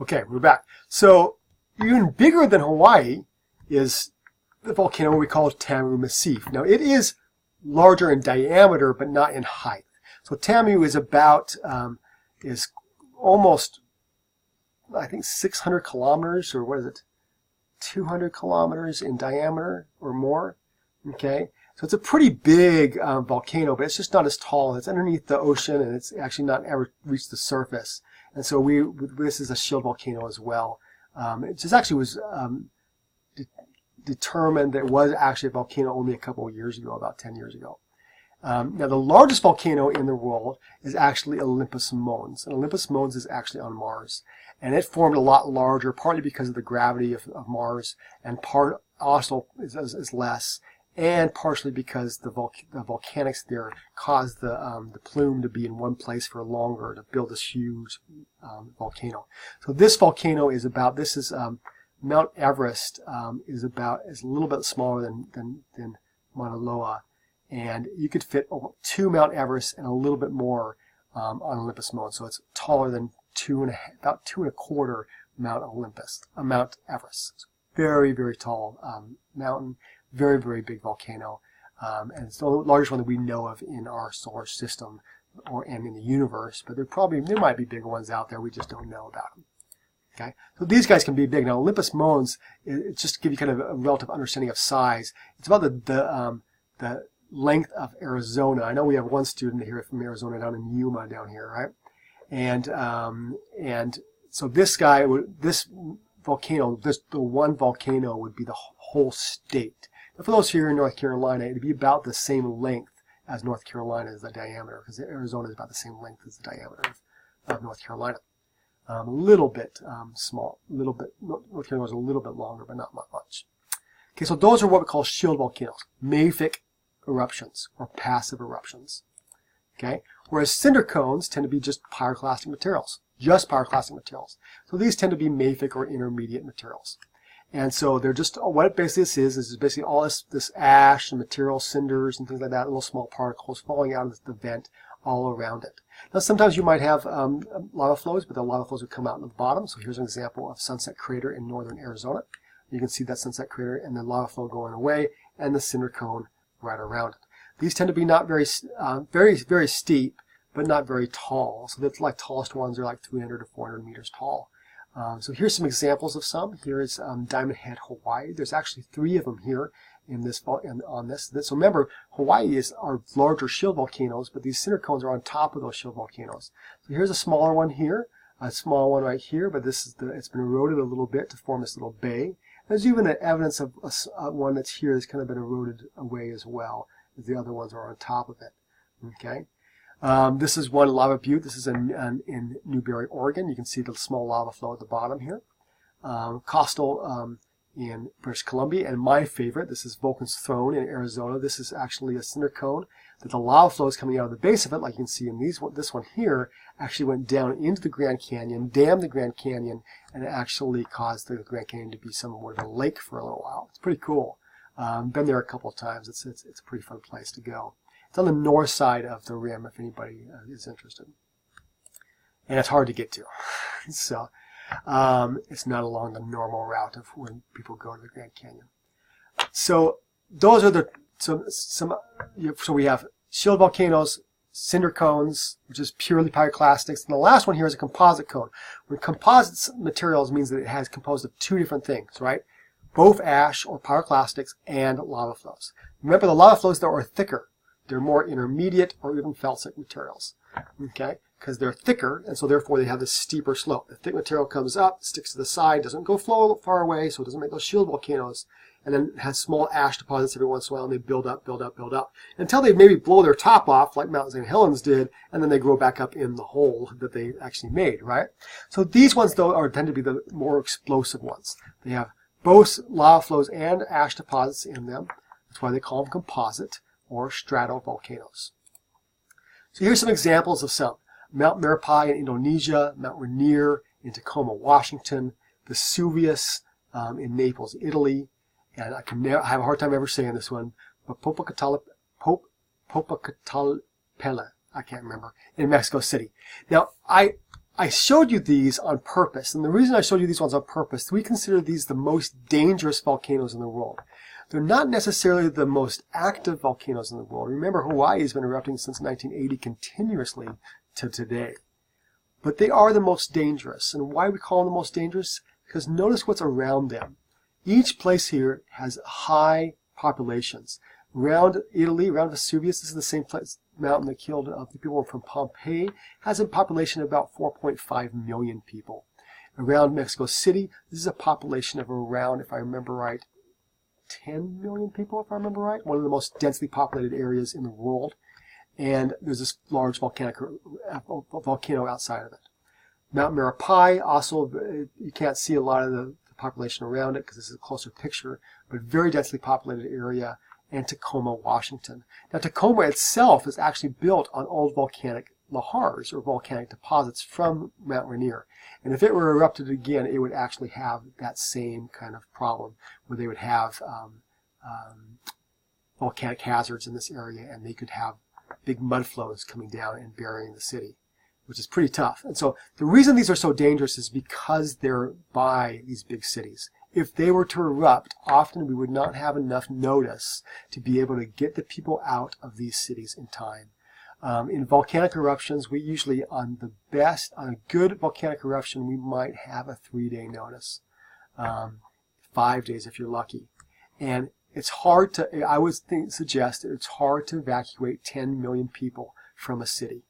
Okay, we're back. So even bigger than Hawaii is the volcano we call Tamu Massif. Now it is larger in diameter, but not in height. So Tamu is about, is almost, I think 600 kilometers, or what is it? 200 kilometers in diameter or more. Okay. So it's a pretty big volcano, but it's just not as tall. It's underneath the ocean, and it's actually not ever reached the surface. And so this is a shield volcano as well. It just actually was determined that it was actually a volcano only a couple of years ago, about 10 years ago. Now the largest volcano in the world is actually Olympus Mons. And Olympus Mons is actually on Mars. And it formed a lot larger, partly because of the gravity of Mars, and part also is less, and partially because the volcanics there caused the plume to be in one place for longer to build this huge volcano. So this volcano is about, this is Mount Everest is a little bit smaller than Mauna Loa, and you could fit 2 Mount Everest and a little bit more on Olympus Mons. So it's taller than about 2.25 Mount Everest. It's very, very tall mountain. Very, very big volcano, and it's the largest one that we know of in our solar system and in the universe. But there might be bigger ones out there. We just don't know about them. Okay, so these guys can be big. Now Olympus Mons, it's just to give you kind of a relative understanding of size. It's about the length of Arizona. I know we have one student here from Arizona down in Yuma down here, right? And so this guy, this volcano, the one volcano would be the whole state. For those here in North Carolina, it'd be about the same length as North Carolina is the diameter, because Arizona is about the same length as the diameter of North Carolina. A little bit small, North Carolina is a little bit longer, but not much. Okay, so those are what we call shield volcanoes, mafic eruptions or passive eruptions. Okay, whereas cinder cones tend to be just pyroclastic materials, So these tend to be mafic or intermediate materials. And so they're just, what it basically is basically all this ash and material, cinders and things like that, little small particles falling out of the vent all around it. Now sometimes you might have lava flows, but the lava flows would come out in the bottom. So here's an example of Sunset Crater in northern Arizona. You can see that Sunset Crater and the lava flow going away and the cinder cone right around it. These tend to be not very steep, but not very tall. So the tallest ones are like 300 to 400 meters tall. So here's some examples of some. Here is Diamond Head, Hawaii. There's actually 3 of them here in this on this. So remember, Hawaii are larger shield volcanoes, but these cinder cones are on top of those shield volcanoes. So here's a smaller one here, a small one right here, but this is it's been eroded a little bit to form this little bay. There's even evidence of one that's here that's kind of been eroded away as well, as the other ones are on top of it. Okay. This is one lava butte. This is in Newberry, Oregon. You can see the small lava flow at the bottom here. Coastal in British Columbia, and my favorite, this is Vulcan's Throne in Arizona. This is actually a cinder cone that the lava flow is coming out of the base of it, like you can see in this one here, actually went down into the Grand Canyon, dammed the Grand Canyon, and it actually caused the Grand Canyon to be somewhat of a lake for a little while. It's pretty cool. Been there a couple of times. It's a pretty fun place to go. It's on the north side of the rim if anybody is interested. And it's hard to get to. So it's not along the normal route of when people go to the Grand Canyon. So those are so we have shield volcanoes, cinder cones, which is purely pyroclastics. And the last one here is a composite cone. When composite materials means that it has composed of 2 different things, right? Both ash or pyroclastics and lava flows. Remember, the lava flows that are thicker. They're more intermediate or even felsic materials, okay? Because they're thicker, and so therefore they have this steeper slope. The thick material comes up, sticks to the side, doesn't go far away, so it doesn't make those shield volcanoes, and then it has small ash deposits every once in a while, and they build up, until they maybe blow their top off, like Mount St. Helens did, and then they grow back up in the hole that they actually made, right? So these ones, though, tend to be the more explosive ones. They have both lava flows and ash deposits in them. That's why they call them composite or stratovolcanoes. So here's some examples of some. Mount Merapi in Indonesia, Mount Rainier in Tacoma, Washington, Vesuvius in Naples, Italy, and I have a hard time ever saying this one, but Popocatépetl, I can't remember, in Mexico City. Now, I I showed you these on purpose, and the reason I showed you these ones on purpose, we consider these the most dangerous volcanoes in the world. They're not necessarily the most active volcanoes in the world. Remember, Hawaii has been erupting since 1980 continuously to today. But they are the most dangerous. And why we call them the most dangerous? Because notice what's around them. Each place here has high populations. Around Italy, around Vesuvius, this is the same mountain that killed the people from Pompeii, has a population of about 4.5 million people. Around Mexico City, this is a population of around, if I remember right, 10 million people, if I remember right. One of the most densely populated areas in the world. And there's this large volcano outside of it. Mount Marapai, also, you can't see a lot of the population around it because this is a closer picture, but very densely populated area. And Tacoma, Washington. Now, Tacoma itself is actually built on old volcanic lahars, or volcanic deposits from Mount Rainier. And if it were erupted again, it would actually have that same kind of problem, where they would have volcanic hazards in this area, and they could have big mud flows coming down and burying the city, which is pretty tough. And so the reason these are so dangerous is because they're by these big cities. If they were to erupt, often we would not have enough notice to be able to get the people out of these cities in time. In volcanic eruptions, we usually, on a good volcanic eruption, we might have a 3-day notice. 5 days if you're lucky. And it's hard to, I would suggest that it's hard to evacuate 10 million people from a city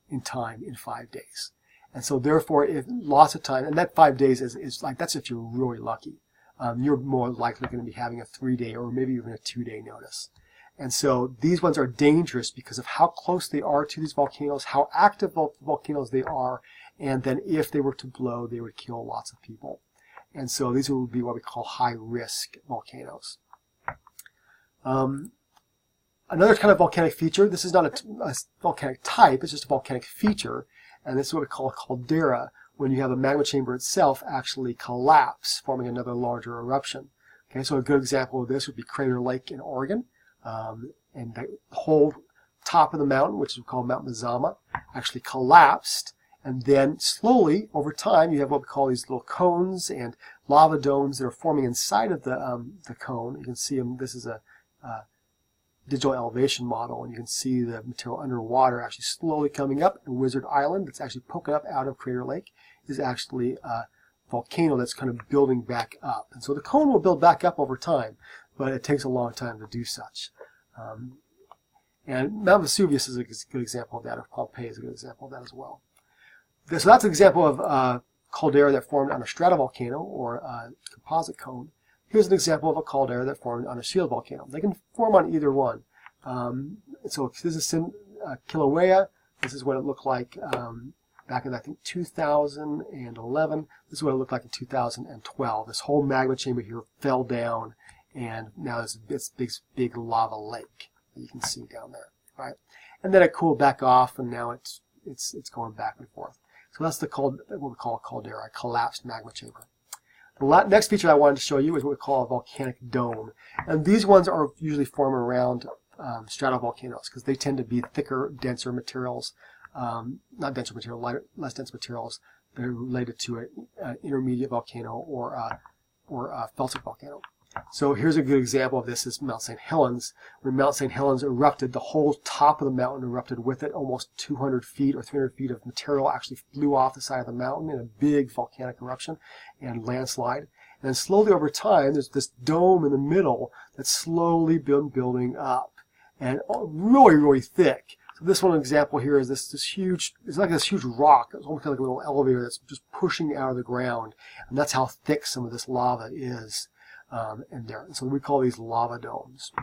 in time in 5 days. And so therefore, if lots of time, and that 5 days is like, that's if you're really lucky. You're more likely going to be having a 3-day or maybe even a 2-day notice. And so these ones are dangerous because of how close they are to these volcanoes, how active volcanoes they are, and then if they were to blow, they would kill lots of people. And so these would be what we call high-risk volcanoes. Another kind of volcanic feature, this is not a volcanic type, it's just a volcanic feature, and this is what we call a caldera, when you have a magma chamber itself actually collapse, forming another larger eruption. Okay, so a good example of this would be Crater Lake in Oregon. And the whole top of the mountain, which is called Mount Mazama, actually collapsed. And then slowly, over time, you have what we call these little cones and lava domes that are forming inside of the cone. You can see them. This is a digital elevation model, and you can see the material underwater actually slowly coming up. And Wizard Island, that's actually poking up out of Crater Lake, is actually a volcano that's kind of building back up. And so the cone will build back up over time, but it takes a long time to do such. And Mount Vesuvius is a good example of that, or Pompeii is a good example of that as well. So that's an example of a caldera that formed on a stratovolcano, or a composite cone. Here's an example of a caldera that formed on a shield volcano. They can form on either one. So if this is Kilauea, this is what it looked like back in, I think, 2011. This is what it looked like in 2012. This whole magma chamber here fell down, and now there's this big lava lake that you can see down there, right? And then it cooled back off, and now it's going back and forth. So that's what we call a caldera, a collapsed magma chamber. The next feature I wanted to show you is what we call a volcanic dome. And these ones are usually formed around stratovolcanoes because they tend to be thicker, denser materials, not denser material, lighter, less dense materials that are related to an intermediate volcano or a felsic volcano. So here's a good example of this is Mount St. Helens. When Mount St. Helens erupted, the whole top of the mountain erupted with it. Almost 200 feet or 300 feet of material actually flew off the side of the mountain in a big volcanic eruption and landslide. And then slowly over time, there's this dome in the middle that's slowly been building up, and really, really thick. So this one example here is this huge, it's like this huge rock. It's almost like a little elevator that's just pushing out of the ground. And that's how thick some of this lava is. In there. And so we call these lava domes.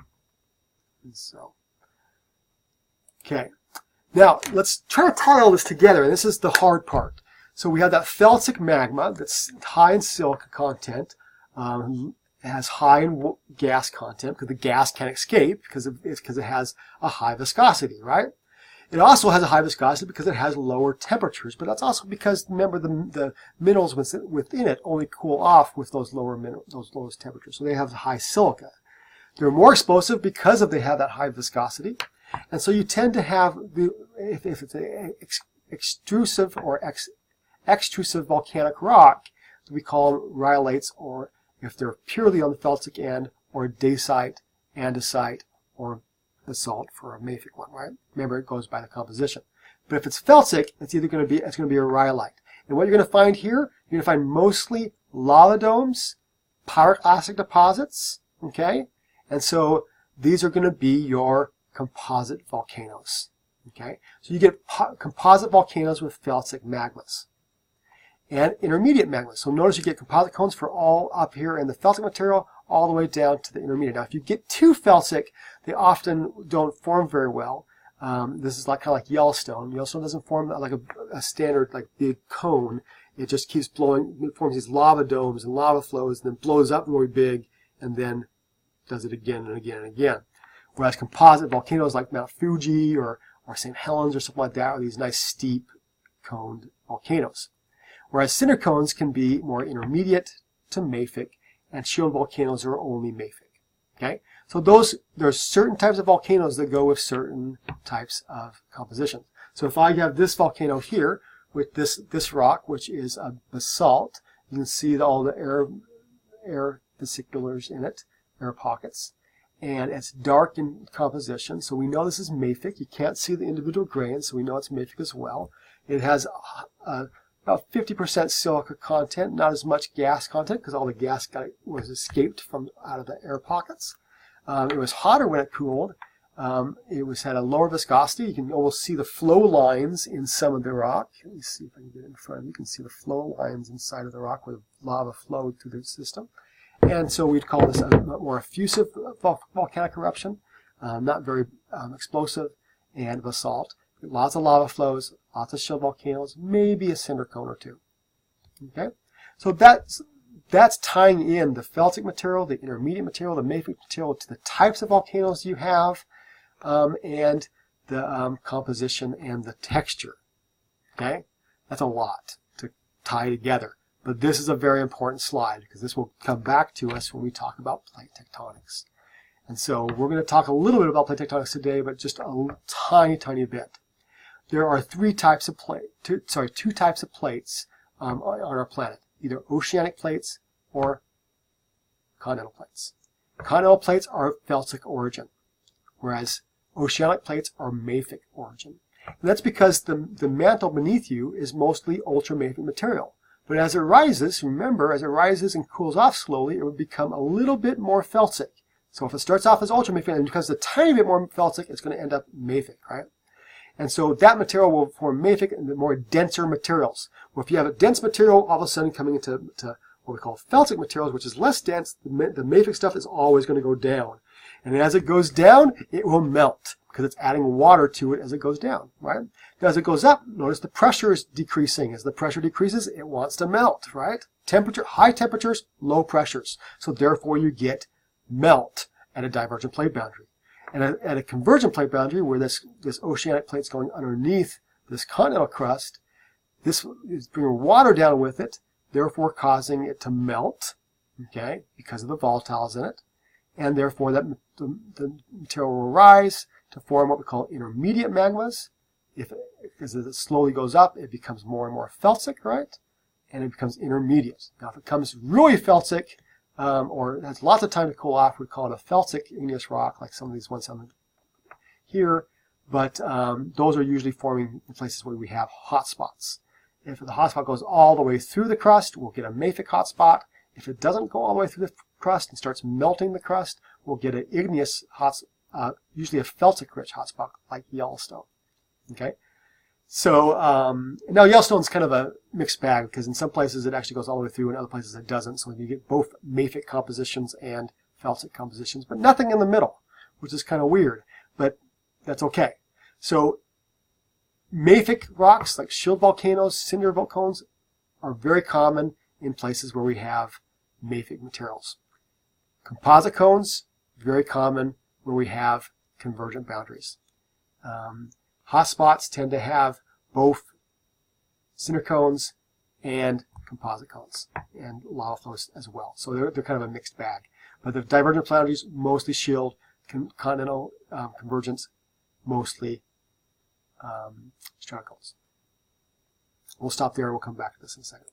And so, okay. Now, let's try to tie all this together. And this is the hard part. So we have that felsic magma that's high in silica content. It has high in gas content because the gas can't escape because it has a high viscosity, right? It also has a high viscosity because it has lower temperatures, but that's also because, remember, the minerals within it only cool off with those lowest temperatures, so they have high silica. They're more explosive because they have that high viscosity, and so you tend to have, if it's extrusive or extrusive volcanic rock, we call them rhyolites, or if they're purely on the felsic end, or dacite, andesite, or basalt for a mafic one, right? Remember, it goes by the composition. But if it's felsic, it's either going to be a rhyolite. And what you're going to find here, you're going to find mostly lava domes, pyroclastic deposits, okay? And so these are going to be your composite volcanoes, okay? So you get composite volcanoes with felsic magmas and intermediate magmas. So notice you get composite cones for all up here in the felsic material all the way down to the intermediate. Now, if you get too felsic, they often don't form very well. This is like kind of like Yellowstone. Yellowstone doesn't form like a standard like big cone. It just keeps blowing. It forms these lava domes and lava flows, and then blows up really big, and then does it again and again and again. Whereas composite volcanoes like Mount Fuji or St. Helens or something like that are these nice steep coned volcanoes. Whereas cinder cones can be more intermediate to mafic, and shield volcanoes are only mafic. Okay, so there's certain types of volcanoes that go with certain types of compositions. So if I have this volcano here with this rock, which is a basalt, you can see all the air vesiculars in it, air pockets, and it's dark in composition. So we know this is mafic. You can't see the individual grains, so we know it's mafic as well. It has about 50% silica content, not as much gas content because all the gas was escaped from out of the air pockets. It was hotter when it cooled. It had a lower viscosity. You can almost see the flow lines in some of the rock. Let me see if I can get it in front of you. You can see the flow lines inside of the rock where the lava flowed through the system. And so we'd call this a more effusive volcanic eruption, not very explosive, and basalt. Lots of lava flows, lots of shield volcanoes, maybe a cinder cone or two. Okay, so that's tying in the felsic material, the intermediate material, the mafic material to the types of volcanoes you have, and the composition and the texture. Okay, that's a lot to tie together, but this is a very important slide because this will come back to us when we talk about plate tectonics. And so we're going to talk a little bit about plate tectonics today, but just a tiny bit. There are two types of plates on our planet, either oceanic plates or continental plates. Continental plates are felsic origin, whereas oceanic plates are mafic origin. And that's because the mantle beneath you is mostly ultramafic material. But as it rises, remember, as it rises and cools off slowly, it would become a little bit more felsic. So if it starts off as ultramafic and becomes a tiny bit more felsic, it's going to end up mafic, right? And so that material will form mafic and the more denser materials. Well, if you have a dense material all of a sudden coming into what we call felsic materials, which is less dense, the mafic stuff is always going to go down. And as it goes down, it will melt because it's adding water to it as it goes down, right? Now, as it goes up, notice the pressure is decreasing. As the pressure decreases, it wants to melt, right? High temperatures, low pressures. So therefore, you get melt at a divergent plate boundary. And at a convergent plate boundary, where this oceanic plate's going underneath this continental crust, this is bringing water down with it, therefore causing it to melt, okay, because of the volatiles in it. And therefore, the material will rise to form what we call intermediate magmas. As it slowly goes up, it becomes more and more felsic, right? And it becomes intermediate. Now, if it comes really felsic, or has lots of time to cool off, we call it a felsic igneous rock, like some of these ones on here. But those are usually forming in places where we have hot spots. If the hot spot goes all the way through the crust, we'll get a mafic hot spot. If it doesn't go all the way through the crust and starts melting the crust, we'll get an igneous hot spot, usually a felsic-rich hot spot like Yellowstone. Okay. So now Yellowstone's kind of a mixed bag because in some places it actually goes all the way through and other places it doesn't. So you get both mafic compositions and felsic compositions, but nothing in the middle, which is kind of weird, but that's okay. So mafic rocks like shield volcanoes, cinder cones are very common in places where we have mafic materials. Composite cones, very common where we have convergent boundaries. Hot spots tend to have both cinder cones and composite cones and lava flows as well. So they're kind of a mixed bag. But the divergent boundaries, mostly shield, continental convergence, mostly strata cones. We'll stop there and we'll come back to this in a second.